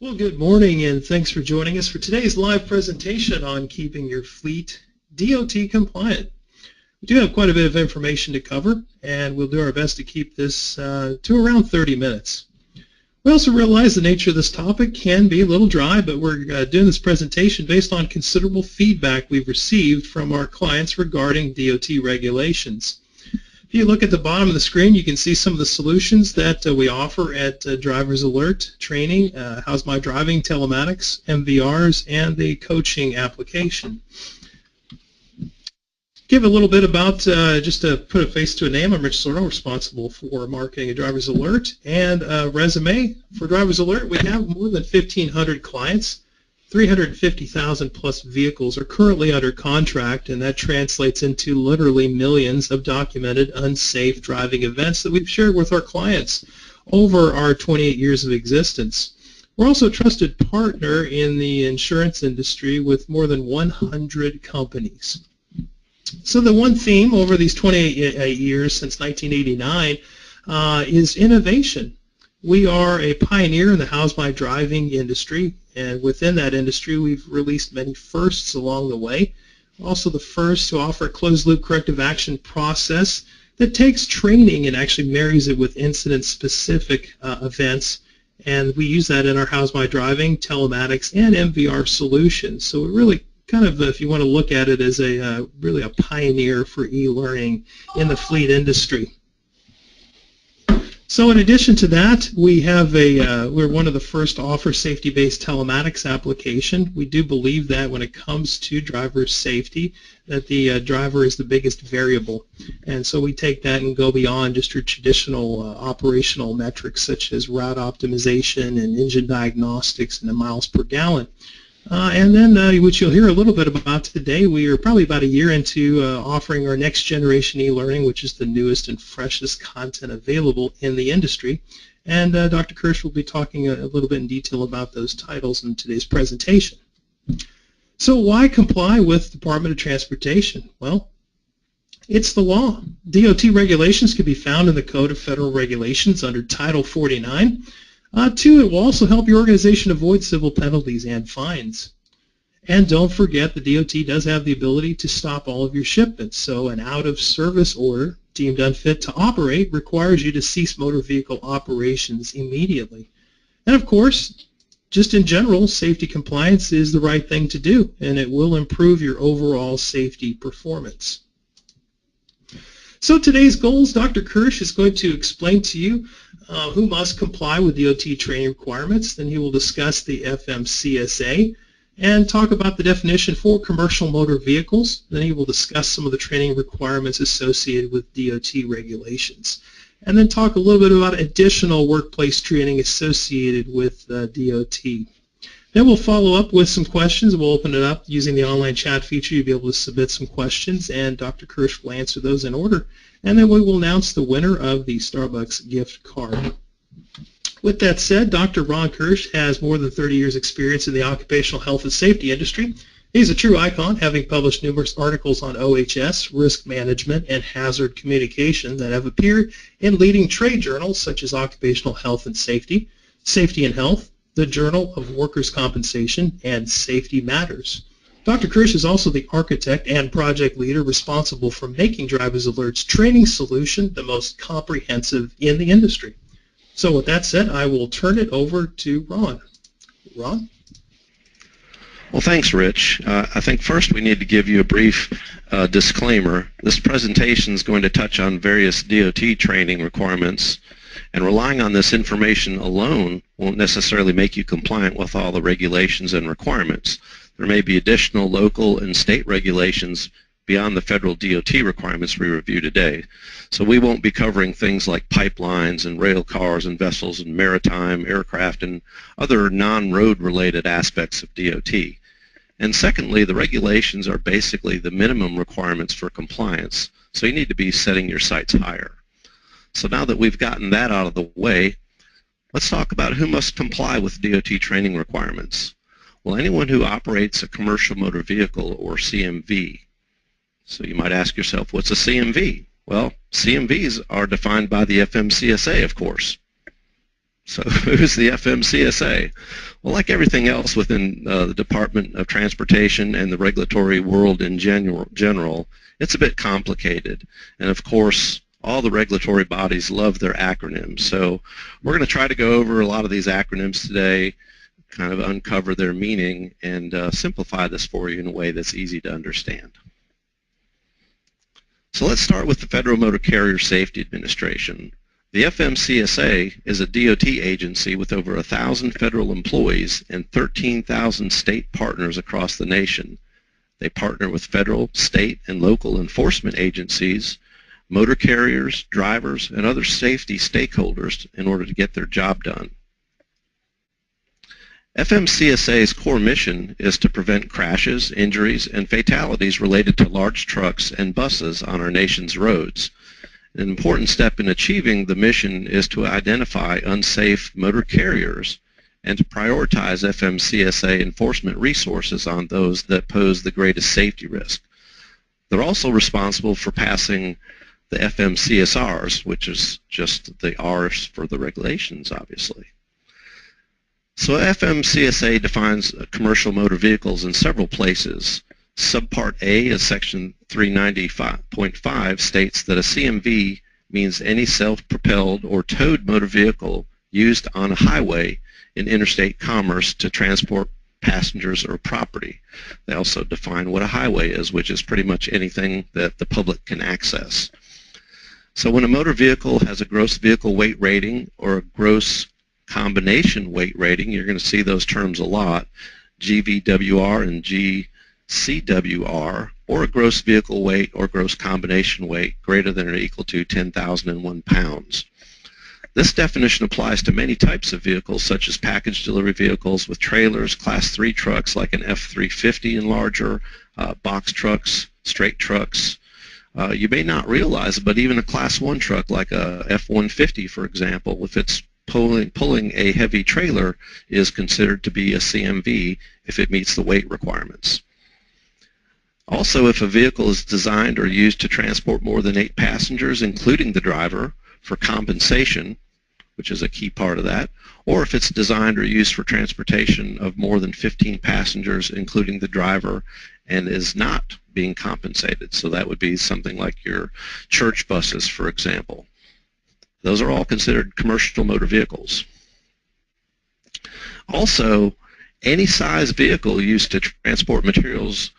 Well, good morning and thanks for joining us for today's live presentation on keeping your fleet DOT compliant. We do have quite a bit of information to cover, and we'll do our best to keep this to around 30 minutes. We also realize the nature of this topic can be a little dry, but we're doing this presentation based on considerable feedback we've received from our clients regarding DOT regulations. If you look at the bottom of the screen, you can see some of the solutions that we offer at Driver's Alert Training, How's My Driving, Telematics, MVRs, and the coaching application. Give a little bit about, just to put a face to a name, I'm Rich Sorrell, responsible for marketing at Driver's Alert, and resume for Driver's Alert. We have more than 1,500 clients. 350,000 plus vehicles are currently under contract, and that translates into literally millions of documented unsafe driving events that we've shared with our clients over our 28 years of existence. We're also a trusted partner in the insurance industry with more than 100 companies. So the one theme over these 28 years since 1989 is innovation. We are a pioneer in the How's My Driving industry, and within that industry we've released many firsts along the way. Also the first to offer a closed-loop corrective action process that takes training and actually marries it with incident-specific events, and we use that in our How's My Driving, Telematics, and MVR solutions. So we're really kind of, if you want to look at it as really a pioneer for e-learning in the fleet industry. So in addition to that, we have we're one of the first to offer safety-based telematics application. We do believe that when it comes to driver safety, that the driver is the biggest variable. And so we take that and go beyond just your traditional operational metrics such as route optimization and engine diagnostics and the miles per gallon. And then, which you'll hear a little bit about today, we are probably about a year into offering our next generation e-learning, which is the newest and freshest content available in the industry. And Dr. Kirsch will be talking a little bit in detail about those titles in today's presentation. So why comply with Department of Transportation? Well, it's the law. DOT regulations can be found in the Code of Federal Regulations under Title 49. Two, it will also help your organization avoid civil penalties and fines. And don't forget, the DOT does have the ability to stop all of your shipments. So an out-of-service order deemed unfit to operate requires you to cease motor vehicle operations immediately. And of course, just in general, safety compliance is the right thing to do, and it will improve your overall safety performance. So today's goals, Dr. Kirsch is going to explain to you who must comply with DOT training requirements. Then he will discuss the FMCSA and talk about the definition for commercial motor vehicles. Then he will discuss some of the training requirements associated with DOT regulations. And then talk a little bit about additional workplace training associated with DOT. Then we'll follow up with some questions. We'll open it up using the online chat feature. You'll be able to submit some questions, and Dr. Kirsch will answer those in order. And then we will announce the winner of the Starbucks gift card. With that said, Dr. Ron Kirsch has more than 30 years experience in the occupational health and safety industry. He's a true icon, having published numerous articles on OHS, risk management, and hazard communication that have appeared in leading trade journals such as Occupational Health and Safety, Safety and Health, the Journal of Workers' Compensation, and Safety Matters. Dr. Kirsch is also the architect and project leader responsible for making Driver's Alert's training solution the most comprehensive in the industry. So with that said, I will turn it over to Ron. Ron? Well, thanks, Rich. I think first we need to give you a brief disclaimer. This presentation is going to touch on various DOT training requirements, and relying on this information alone won't necessarily make you compliant with all the regulations and requirements. There may be additional local and state regulations beyond the federal DOT requirements we review today. So we won't be covering things like pipelines and rail cars and vessels and maritime, aircraft, and other non-road related aspects of DOT. And secondly, the regulations are basically the minimum requirements for compliance, so you need to be setting your sights higher. So now that we've gotten that out of the way, let's talk about who must comply with DOT training requirements. Well, anyone who operates a commercial motor vehicle, or CMV. So you might ask yourself, what's a CMV? Well, CMVs are defined by the FMCSA, of course. So who's the FMCSA? Well, like everything else within the Department of Transportation and the regulatory world in general, it's a bit complicated. And of course, all the regulatory bodies love their acronyms. So we're going to try to go over a lot of these acronyms today, kind of uncover their meaning, and simplify this for you in a way that's easy to understand. So let's start with the Federal Motor Carrier Safety Administration. The FMCSA is a DOT agency with over 1,000 federal employees and 13,000 state partners across the nation. They partner with federal, state, and local enforcement agencies, motor carriers, drivers, and other safety stakeholders in order to get their job done. FMCSA's core mission is to prevent crashes, injuries, and fatalities related to large trucks and buses on our nation's roads. An important step in achieving the mission is to identify unsafe motor carriers and to prioritize FMCSA enforcement resources on those that pose the greatest safety risk. They're also responsible for passing the FMCSRs, which is just the R's for the regulations, obviously. So FMCSA defines commercial motor vehicles in several places. Subpart A is section 390.5 states that a CMV means any self-propelled or towed motor vehicle used on a highway in interstate commerce to transport passengers or property. They also define what a highway is, which is pretty much anything that the public can access. So when a motor vehicle has a gross vehicle weight rating or a gross combination weight rating, you're going to see those terms a lot, GVWR and GCWR, or a gross vehicle weight or gross combination weight greater than or equal to 10,001 pounds. This definition applies to many types of vehicles, such as package delivery vehicles with trailers, Class 3 trucks like an F350 and larger, box trucks, straight trucks. You may not realize it, but even a Class 1 truck like a F-150, for example, if it's pulling a heavy trailer, is considered to be a CMV if it meets the weight requirements. Also, if a vehicle is designed or used to transport more than 8 passengers, including the driver, for compensation, which is a key part of that, or if it's designed or used for transportation of more than 15 passengers, including the driver, and is not being compensated. So that would be something like your church buses, for example. Those are all considered commercial motor vehicles. Also, any size vehicle used to transport materials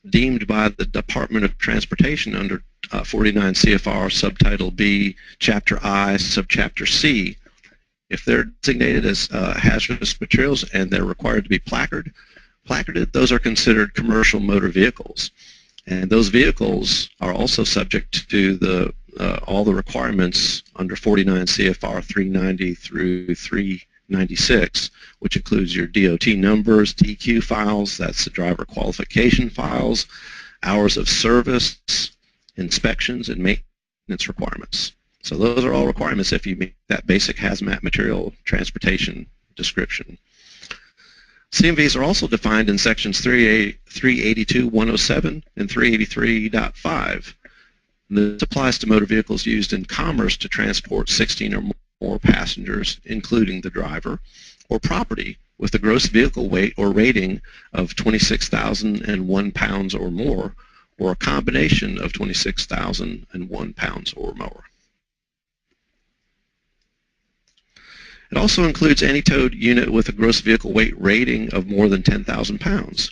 deemed by the Department of Transportation under 49 CFR Subtitle B, Chapter I, Subchapter C, if they're designated as hazardous materials and they're required to be placarded, those are considered commercial motor vehicles. And those vehicles are also subject to the all the requirements under 49 CFR 390 through 396, which includes your DOT numbers, TQ files, that's the driver qualification files, hours of service, inspections, and maintenance requirements. So those are all requirements if you meet that basic HAZMAT material transportation description. CMVs are also defined in sections 382.107 and 383.5. This applies to motor vehicles used in commerce to transport 16 or more passengers, including the driver, or property with a gross vehicle weight or rating of 26,001 pounds or more, or a combination of 26,001 pounds or more. It also includes any towed unit with a gross vehicle weight rating of more than 10,000 pounds.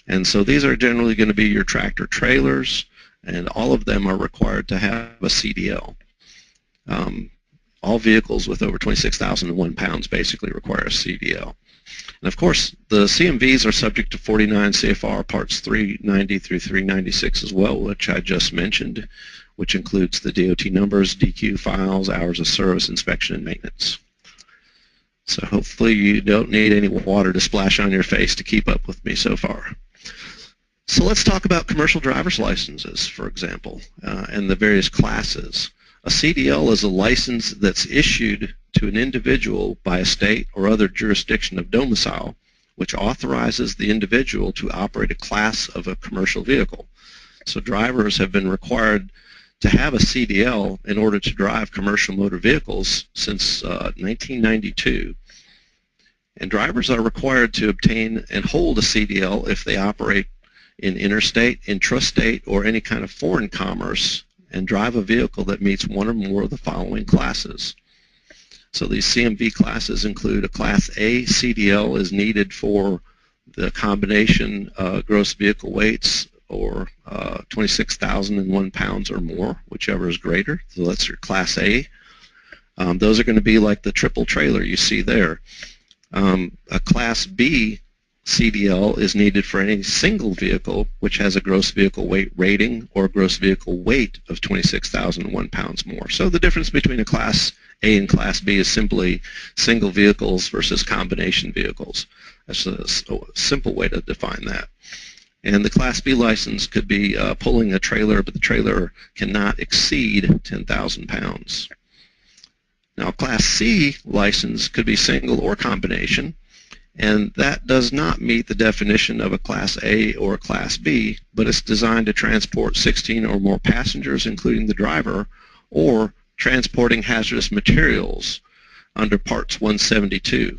And so these are generally going to be your tractor trailers, and all of them are required to have a CDL. All vehicles with over 26,001 pounds basically require a CDL. And of course, the CMVs are subject to 49 CFR Parts 390 through 396 as well, which I just mentioned, which includes the DOT numbers, DQ files, hours of service, inspection, and maintenance. So hopefully you don't need any water to splash on your face to keep up with me so far. So let's talk about commercial driver's licenses, for example, and the various classes. A CDL is a license that's issued to an individual by a state or other jurisdiction of domicile, which authorizes the individual to operate a class of a commercial vehicle. So drivers have been required to have a CDL in order to drive commercial motor vehicles since 1992. And drivers are required to obtain and hold a CDL if they operate in interstate, intrastate, or any kind of foreign commerce and drive a vehicle that meets one or more of the following classes. So these CMV classes include a Class A CDL is needed for the combination gross vehicle weights or 26,001 pounds or more, whichever is greater. So that's your Class A. Those are going to be like the triple trailer you see there. A Class B CDL is needed for any single vehicle which has a gross vehicle weight rating or gross vehicle weight of 26,001 pounds more. So the difference between a Class A and Class B is simply single vehicles versus combination vehicles. That's a simple way to define that. And the Class B license could be pulling a trailer, but the trailer cannot exceed 10,000 pounds. Now, a Class C license could be single or combination, and that does not meet the definition of a Class A or a Class B, but it's designed to transport 16 or more passengers, including the driver, or transporting hazardous materials under Parts 172.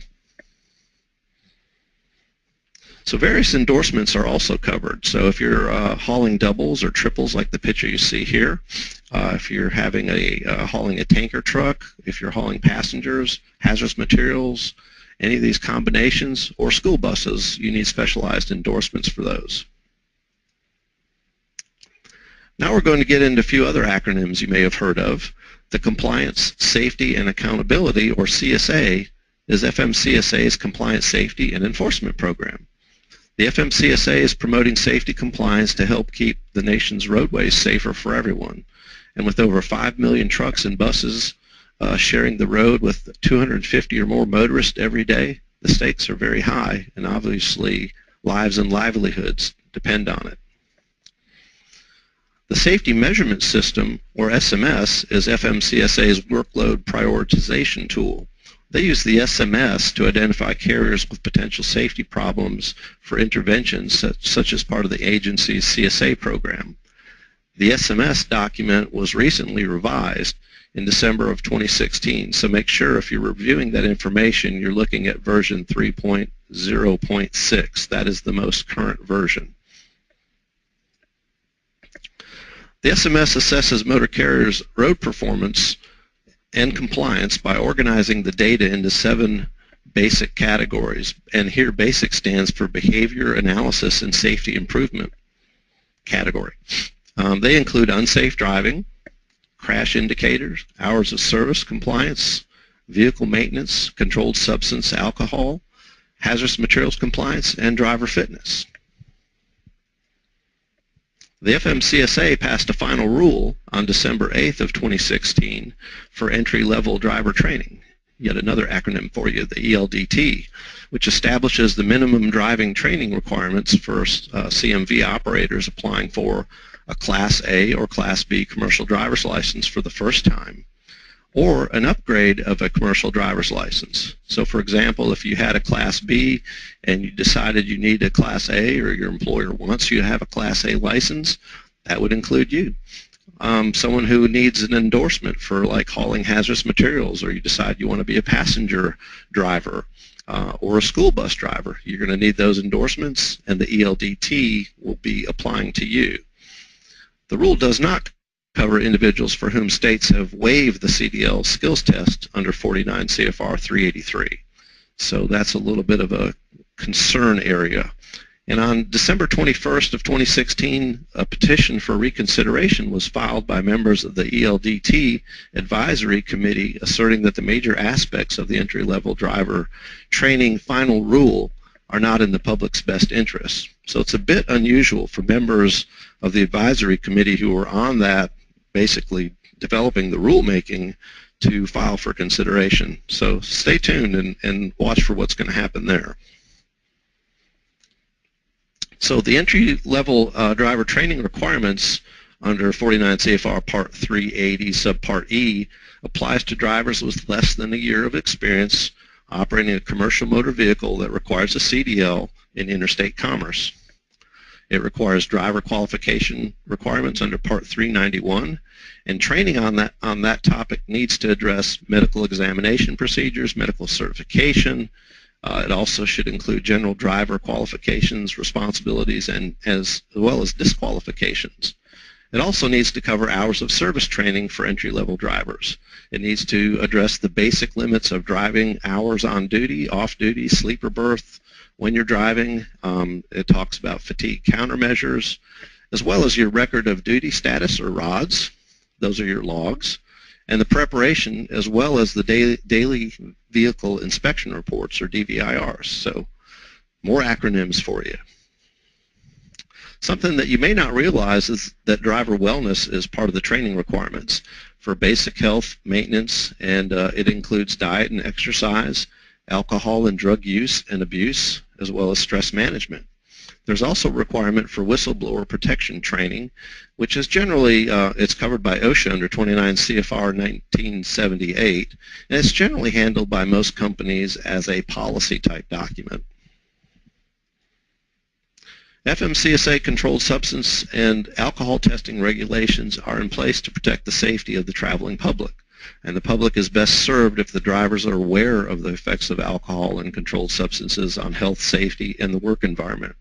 So various endorsements are also covered. So if you're hauling doubles or triples like the picture you see here, if you're having hauling a tanker truck, if you're hauling passengers, hazardous materials, any of these combinations, or school buses, you need specialized endorsements for those. Now we're going to get into a few other acronyms you may have heard of. The Compliance, Safety, and Accountability, or CSA, is FMCSA's Compliance, Safety, and Enforcement Program. The FMCSA is promoting safety compliance to help keep the nation's roadways safer for everyone. And with over 5 million trucks and buses sharing the road with 250 or more motorists every day, the stakes are very high, and obviously lives and livelihoods depend on it. The Safety Measurement System, or SMS, is FMCSA's workload prioritization tool. They use the SMS to identify carriers with potential safety problems for interventions such as part of the agency's CSA program. The SMS document was recently revised in December of 2016, so make sure if you're reviewing that information, you're looking at version 3.0.6. That is the most current version. The SMS assesses motor carriers' road performance and compliance by organizing the data into 7 basic categories, and here BASIC stands for Behavior Analysis and Safety Improvement category. They include unsafe driving, crash indicators, hours of service compliance, vehicle maintenance, controlled substance alcohol, hazardous materials compliance, and driver fitness. The FMCSA passed a final rule on December 8th of 2016 for entry-level driver training, yet another acronym for you, the ELDT, which establishes the minimum driving training requirements for CMV operators applying for a Class A or Class B commercial driver's license for the first time, or an upgrade of a commercial driver's license. So for example, if you had a Class B and you decided you need a Class A, or your employer wants you to have a Class A license, that would include you. Someone who needs an endorsement for like hauling hazardous materials, or you decide you want to be a passenger driver or a school bus driver, you're going to need those endorsements, and the ELDT will be applying to you. The rule does not cover individuals for whom states have waived the CDL skills test under 49 CFR 383. So that's a little bit of a concern area. And on December 21st of 2016, a petition for reconsideration was filed by members of the ELDT Advisory Committee asserting that the major aspects of the entry-level driver training final rule are not in the public's best interest. So it's a bit unusual for members of the Advisory Committee who were on that, basically developing the rulemaking, to file for consideration. So stay tuned and watch for what's going to happen there. So the entry-level driver training requirements under 49 CFR Part 380 Subpart E applies to drivers with less than a year of experience operating a commercial motor vehicle that requires a CDL in interstate commerce. It requires driver qualification requirements under Part 391, and training on that topic needs to address medical examination procedures, medical certification. It also should include general driver qualifications, responsibilities, and as well as disqualifications. It also needs to cover hours of service training for entry-level drivers. It needs to address the basic limits of driving hours on duty, off duty, sleeper berth, when you're driving. It talks about fatigue countermeasures, as well as your record of duty status, or RODS. Those are your logs. And the preparation, as well as the daily vehicle inspection reports, or DVIRs. So more acronyms for you. Something that you may not realize is that driver wellness is part of the training requirements for basic health maintenance, and it includes diet and exercise, alcohol and drug use and abuse, as well as stress management. There's also a requirement for whistleblower protection training, which is generally, it's covered by OSHA under 29 CFR 1978, and it's generally handled by most companies as a policy type document. FMCSA controlled substance and alcohol testing regulations are in place to protect the safety of the traveling public, and the public is best served if the drivers are aware of the effects of alcohol and controlled substances on health, safety, and the work environment.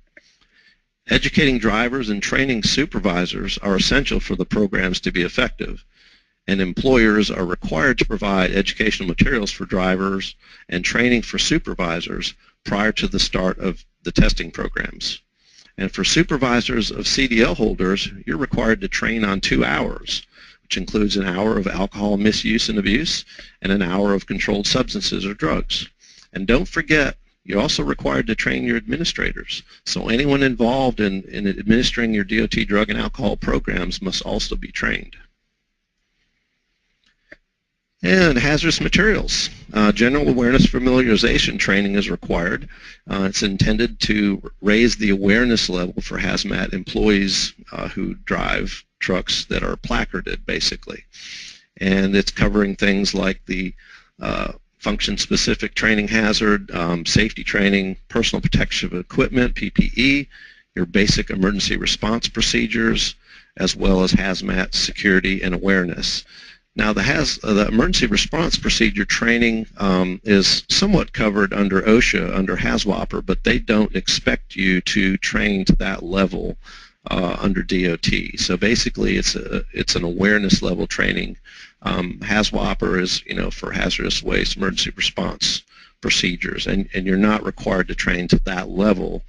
Educating drivers and training supervisors are essential for the programs to be effective, and employers are required to provide educational materials for drivers and training for supervisors prior to the start of the testing programs. And for supervisors of CDL holders, you're required to train on 2 hours, which includes an hour of alcohol misuse and abuse and an hour of controlled substances or drugs. And don't forget, you're also required to train your administrators. So anyone involved in administering your DOT drug and alcohol programs must also be trained. And hazardous materials. General awareness familiarization training is required. It's intended to raise the awareness level for HAZMAT employees who drive trucks that are placarded, basically. And it's covering things like the function-specific training hazard, safety training, personal protection equipment, PPE, your basic emergency response procedures, as well as HAZMAT security and awareness. Now, the emergency response procedure training is somewhat covered under OSHA, under HAZWOPER, but they don't expect you to train to that level under DOT. So basically, it's an awareness level training. HAZWOPER is, for hazardous waste emergency response procedures, and you're not required to train to that level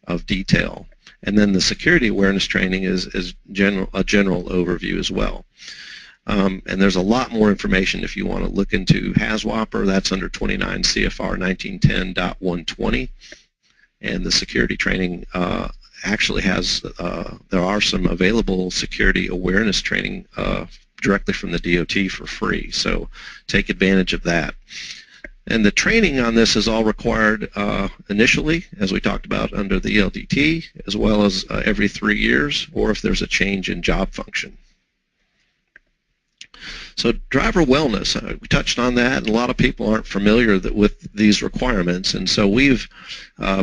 of detail. And then the security awareness training is a general overview as well. And there's a lot more information if you want to look into HAZWOPER. That's under 29 CFR 1910.120. And the security training actually has, there are some available security awareness training directly from the DOT for free. So take advantage of that. And the training on this is all required initially, as we talked about, under the ELDT, as well as every 3 years, or if there's a change in job function. So driver wellness, we touched on that, and a lot of people aren't familiar with these requirements, and so we've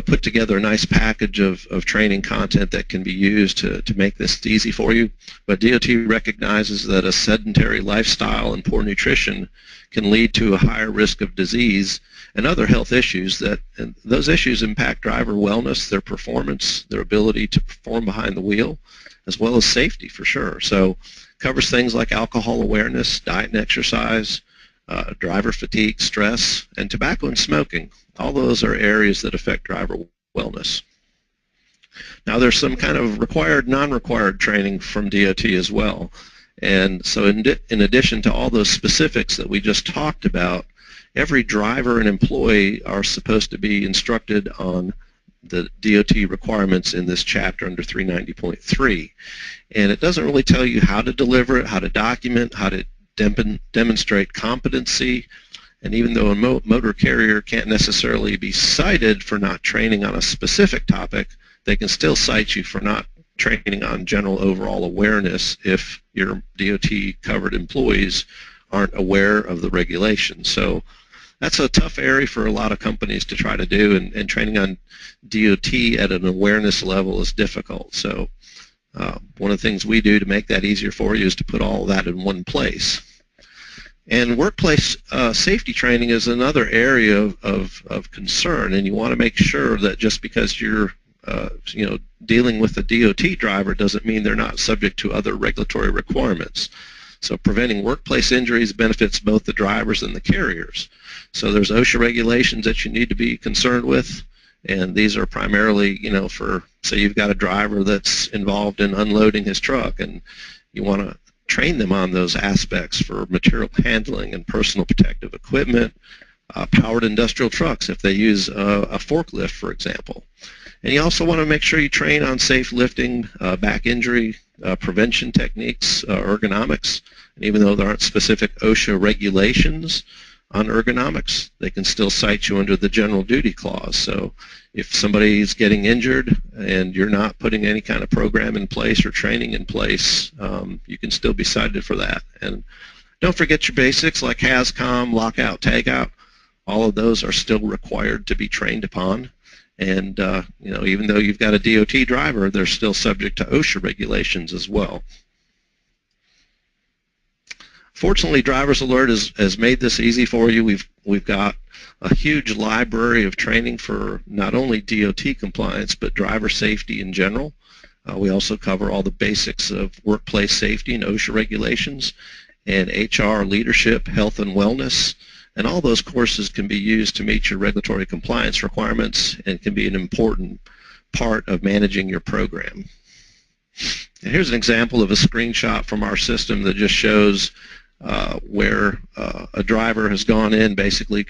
put together a nice package of training content that can be used to make this easy for you. But DOT recognizes that a sedentary lifestyle and poor nutrition can lead to a higher risk of disease and other health issues, and those issues impact driver wellness, their performance, their ability to perform behind the wheel, as well as safety for sure. So covers things like alcohol awareness, diet and exercise, driver fatigue, stress, and tobacco and smoking. All those are areas that affect driver wellness. Now there's some kind of required, non-required training from DOT as well. And so in addition to all those specifics that we just talked about, every driver and employee are supposed to be instructed on the DOT requirements in this chapter under 390.3. And it doesn't really tell you how to deliver it, how to document, how to demonstrate competency. And even though a motor carrier can't necessarily be cited for not training on a specific topic, they can still cite you for not training on general overall awareness if your DOT covered employees aren't aware of the regulations. So that's a tough area for a lot of companies to try to do, and training on DOT at an awareness level is difficult. So one of the things we do to make that easier for you is to put all of that in one place. And workplace safety training is another area of concern, and you want to make sure that just because you're dealing with a DOT driver doesn't mean they're not subject to other regulatory requirements. So preventing workplace injuries benefits both the drivers and the carriers. So there's OSHA regulations that you need to be concerned with, and these are primarily, for, say you've got a driver that's involved in unloading his truck, and you want to train them on those aspects for material handling and personal protective equipment, powered industrial trucks if they use a forklift, for example. And you also want to make sure you train on safe lifting, back injury prevention techniques, ergonomics. And even though there aren't specific OSHA regulations on ergonomics, they can still cite you under the general duty clause. So if somebody's getting injured and you're not putting any kind of program in place or training in place, you can still be cited for that. And don't forget your basics like HAZCOM, lockout, tagout. All of those are still required to be trained upon. And even though you've got a DOT driver, they're still subject to OSHA regulations as well. Fortunately, Driver's Alert has made this easy for you. We've got a huge library of training for not only DOT compliance, but driver safety in general. We also cover all the basics of workplace safety and OSHA regulations, and HR, leadership, health and wellness. And all those courses can be used to meet your regulatory compliance requirements and can be an important part of managing your program. And here's an example of a screenshot from our system that just shows where a driver has gone in, basically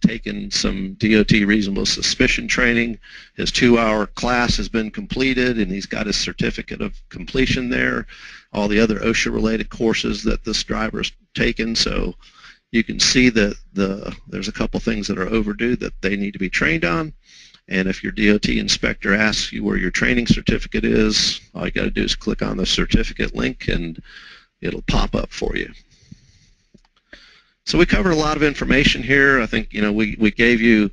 taken some DOT reasonable suspicion training. His 2-hour class has been completed, and he's got his certificate of completion there. All the other OSHA-related courses that this driver's taken. So you can see that there's a couple things that are overdue that they need to be trained on. And if your DOT inspector asks you where your training certificate is, all you got to do is click on the certificate link and it'll pop up for you. So we covered a lot of information here. I think we gave you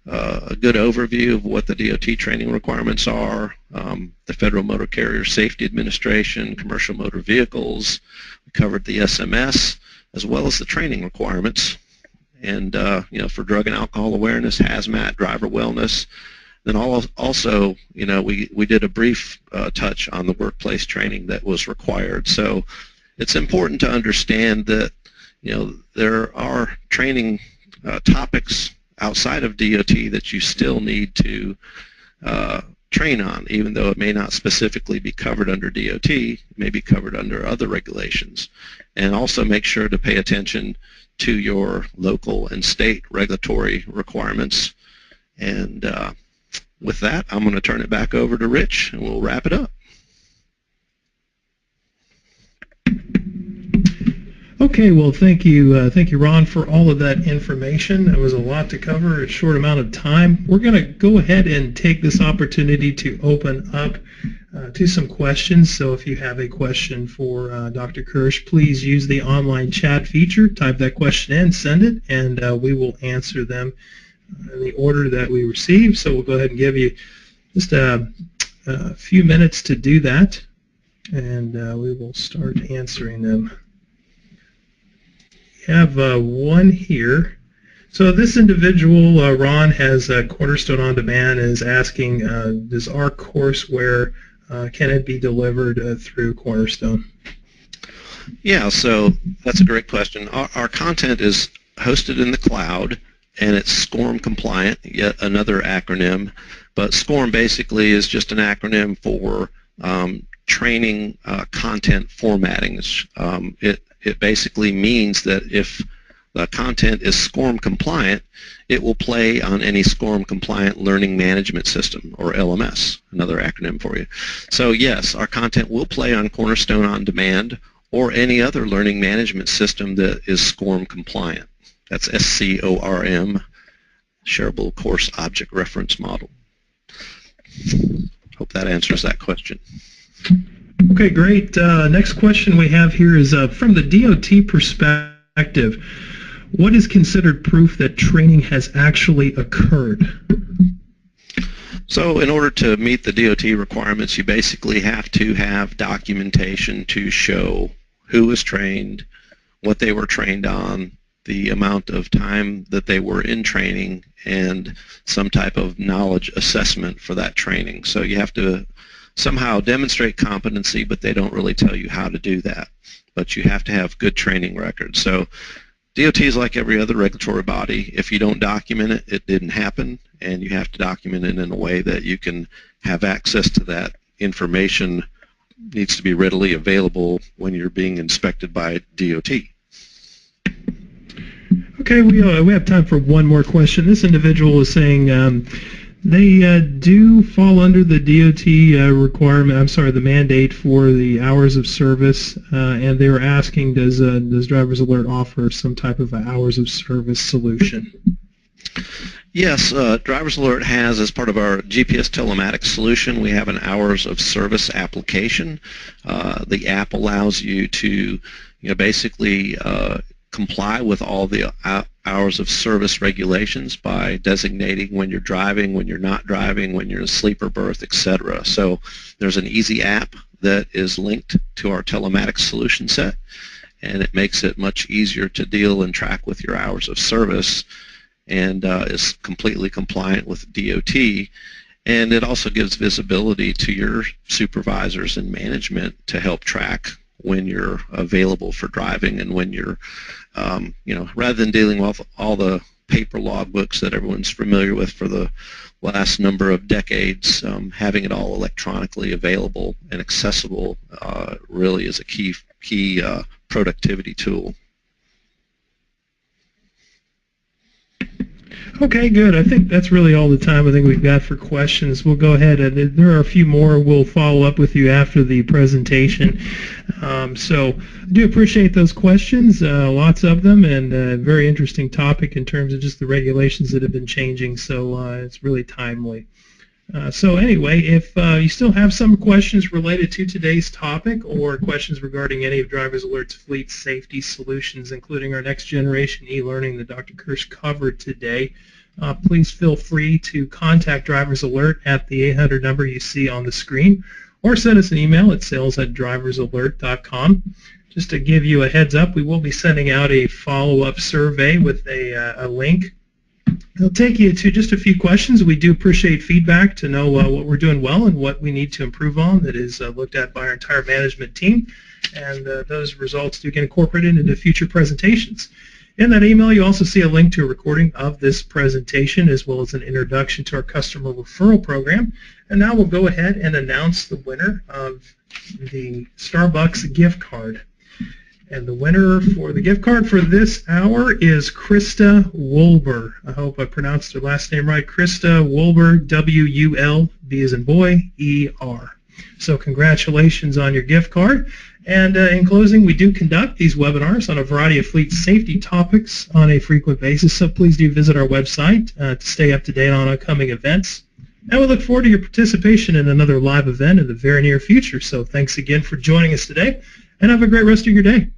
a good overview of what the DOT training requirements are, the Federal Motor Carrier Safety Administration, commercial motor vehicles. We covered the SMS, as well as the training requirements, and for drug and alcohol awareness, HAZMAT, driver wellness. Then also, we did a brief touch on the workplace training that was required. So it's important to understand that there are training topics outside of DOT that you still need to train on, even though it may not specifically be covered under DOT, it may be covered under other regulations. And also make sure to pay attention to your local and state regulatory requirements. And with that, I'm going to turn it back over to Rich, and we'll wrap it up. Okay, well, thank you, Ron, for all of that information. That was a lot to cover in a short amount of time. We're going to go ahead and take this opportunity to open up to some questions. So if you have a question for Dr. Kirsch, please use the online chat feature, type that question in, send it, and we will answer them in the order that we receive. So we'll go ahead and give you just a few minutes to do that, and we will start answering them. We have one here. So this individual, Ron, has Cornerstone On Demand and is asking, does our courseware, can it be delivered through Cornerstone? Yeah, so that's a great question. Our content is hosted in the cloud, and it's SCORM compliant, yet another acronym. But SCORM basically is just an acronym for training content formatting. It basically means that if the content is SCORM compliant, it will play on any SCORM compliant learning management system, or LMS, another acronym for you. So yes, our content will play on Cornerstone On Demand or any other learning management system that is SCORM compliant. That's SCORM, Shareable Course Object Reference Model. Hope that answers that question. Okay, great. Next question we have here is from the DOT perspective. What is considered proof that training has actually occurred? So in order to meet the DOT requirements, you basically have to have documentation to show who was trained, what they were trained on, the amount of time that they were in training, and some type of knowledge assessment for that training. So you have to somehow demonstrate competency, but they don't really tell you how to do that. But you have to have good training records. So DOT is like every other regulatory body. If you don't document it, it didn't happen, and you have to document it in a way that you can have access to that information. Needs to be readily available when you're being inspected by DOT. Okay, we have time for one more question. This individual is saying they do fall under the DOT requirement. I'm sorry, the mandate for the hours of service, and they were asking, does Driver's Alert offer some type of hours of service solution? Yes, Driver's Alert has, as part of our GPS telematics solution, we have an hours of service application. The app allows you to, basically comply with all the hours of service regulations by designating when you're driving, when you're not driving, when you're in a sleeper berth, etc. So there's an easy app that is linked to our telematics solution set, and it makes it much easier to deal and track with your hours of service, and is completely compliant with DOT. And it also gives visibility to your supervisors and management to help track when you're available for driving and when you're, rather than dealing with all the paper logbooks that everyone's familiar with for the last number of decades, having it all electronically available and accessible really is a key productivity tool. Okay, good. I think that's really all the time I think we've got for questions. We'll go ahead, and there are a few more. We'll follow up with you after the presentation. So I do appreciate those questions, lots of them, and a very interesting topic in terms of just the regulations that have been changing, so it's really timely. So anyway, if you still have some questions related to today's topic or questions regarding any of Driver's Alert's fleet safety solutions, including our next generation e-learning that Dr. Kirsch covered today, please feel free to contact Driver's Alert at the 800 number you see on the screen, or send us an email at sales@driversalert.com. Just to give you a heads up, we will be sending out a follow-up survey with a link. It'll take you to just a few questions. We do appreciate feedback to know what we're doing well and what we need to improve on. That is looked at by our entire management team, and those results do get incorporated into future presentations. In that email, you also see a link to a recording of this presentation as well as an introduction to our customer referral program. And now we'll go ahead and announce the winner of the Starbucks gift card. And the winner for the gift card for this hour is Krista Wolber. I hope I pronounced her last name right. Krista Wolber, W-U-L, B as in boy, E-R. So congratulations on your gift card. And in closing, we do conduct these webinars on a variety of fleet safety topics on a frequent basis, so please do visit our website to stay up to date on upcoming events. And we look forward to your participation in another live event in the very near future. So thanks again for joining us today, and have a great rest of your day.